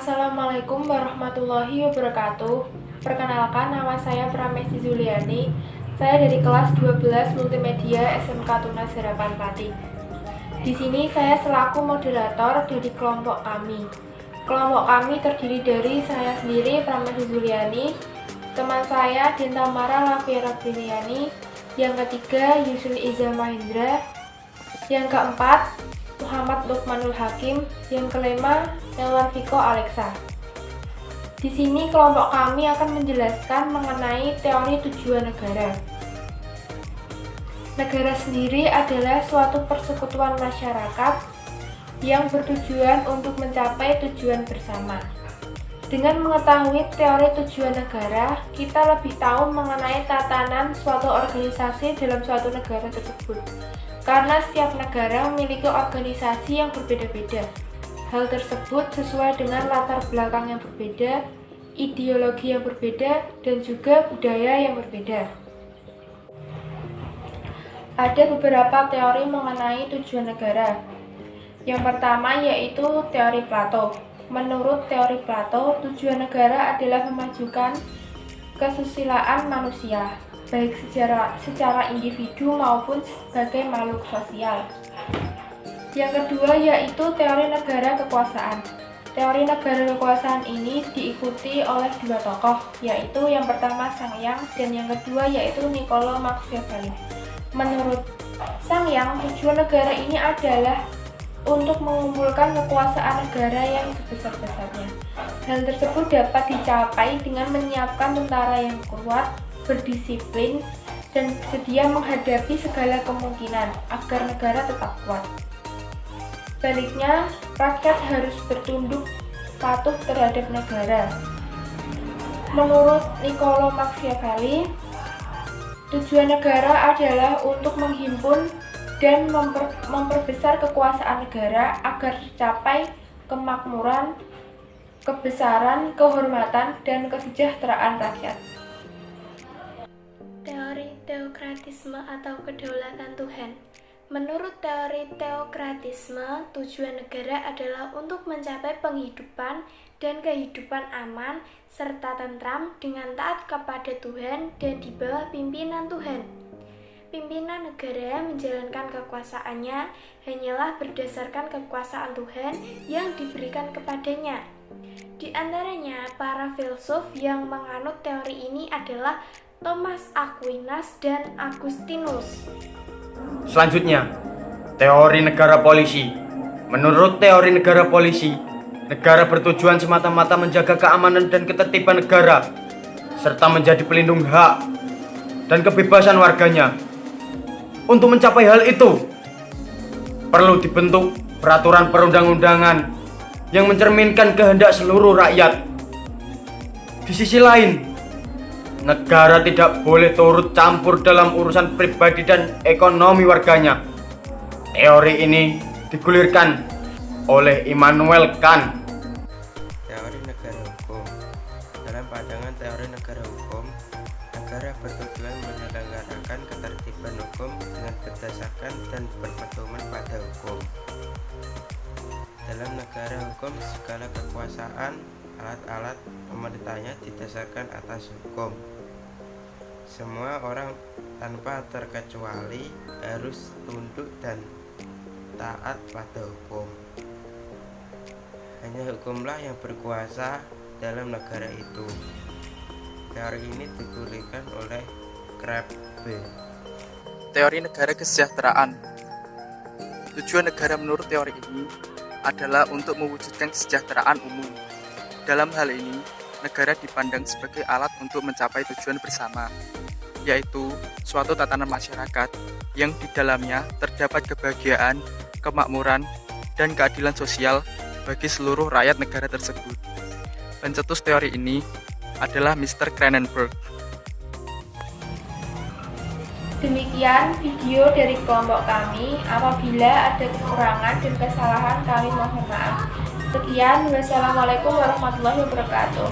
Assalamualaikum warahmatullahi wabarakatuh. Perkenalkan, nama saya Pramesti Zuliani. Saya dari kelas 12 Multimedia SMK Tunas Harapan Pati. Di sini saya selaku moderator dari kelompok kami. Kelompok kami terdiri dari saya sendiri, Pramesti Zuliani, teman saya Dintamara Lafiera Briliani, yang ketiga Yusri Iza Mahendra, yang keempat Muhammad Lukmanul Hakim, yang kelima Nelwan Viko Alexa. Di sini kelompok kami akan menjelaskan mengenai teori tujuan negara. Negara sendiri adalah suatu persekutuan masyarakat yang bertujuan untuk mencapai tujuan bersama. Dengan mengetahui teori tujuan negara, kita lebih tahu mengenai tatanan suatu organisasi dalam suatu negara tersebut. Karena setiap negara memiliki organisasi yang berbeda-beda. Hal tersebut sesuai dengan latar belakang yang berbeda, ideologi yang berbeda, dan juga budaya yang berbeda. Ada beberapa teori mengenai tujuan negara. Yang pertama yaitu teori Plato. Menurut teori Plato, tujuan negara adalah memajukan kesusilaan manusia, baik secara individu maupun sebagai makhluk sosial. Yang kedua yaitu teori negara kekuasaan. Teori negara kekuasaan ini diikuti oleh dua tokoh, yaitu yang pertama Sangyang dan yang kedua yaitu Niccolo Machiavelli. Menurut Sangyang, tujuan negara ini adalah untuk mengumpulkan kekuasaan negara yang sebesar-besarnya. Hal tersebut dapat dicapai dengan menyiapkan tentara yang kuat, berdisiplin, dan bersedia menghadapi segala kemungkinan agar negara tetap kuat. Sebaliknya, rakyat harus bertunduk patuh terhadap negara. Menurut Niccolo Machiavelli, tujuan negara adalah untuk menghimpun dan memperbesar kekuasaan negara agar tercapai kemakmuran, kebesaran, kehormatan, dan kesejahteraan rakyat. Teori teokratisme atau kedaulatan Tuhan. Menurut teori teokratisme, tujuan negara adalah untuk mencapai penghidupan dan kehidupan aman serta tentram dengan taat kepada Tuhan dan di bawah pimpinan Tuhan. Pimpinan negara menjalankan kekuasaannya hanyalah berdasarkan kekuasaan Tuhan yang diberikan kepadanya. Di antaranya, para filsuf yang menganut teori ini adalah Thomas Aquinas dan Augustinus. Selanjutnya, teori negara polisi. Menurut teori negara polisi, negara bertujuan semata-mata menjaga keamanan dan ketertiban negara, serta menjadi pelindung hak dan kebebasan warganya. Untuk mencapai hal itu, perlu dibentuk peraturan perundang-undangan yang mencerminkan kehendak seluruh rakyat. Di sisi lain, negara tidak boleh turut campur dalam urusan pribadi dan ekonomi warganya. Teori ini digulirkan oleh Immanuel Kant. Teori negara hukum. Dalam pandangan teori negara hukum, negara bertujuan menyelenggarakan ketertiban hukum dengan berdasarkan dan berpedoman pada hukum. Dalam negara hukum, segala kekuasaan, alat-alat pemerintahnya didasarkan atas hukum. Semua orang tanpa terkecuali harus tunduk dan taat pada hukum. Hanya hukumlah yang berkuasa dalam negara itu. Teori ini digulirkan oleh Krabbe. Teori negara kesejahteraan. Tujuan negara menurut teori ini adalah untuk mewujudkan kesejahteraan umum. Dalam hal ini, negara dipandang sebagai alat untuk mencapai tujuan bersama, yaitu suatu tatanan masyarakat yang di dalamnya terdapat kebahagiaan, kemakmuran, dan keadilan sosial bagi seluruh rakyat negara tersebut. Pencetus teori ini adalah Mr. Cronenberg. Demikian video dari kelompok kami. Apabila ada kekurangan dan kesalahan, kami mohon maaf. Sekian, wassalamualaikum warahmatullahi wabarakatuh.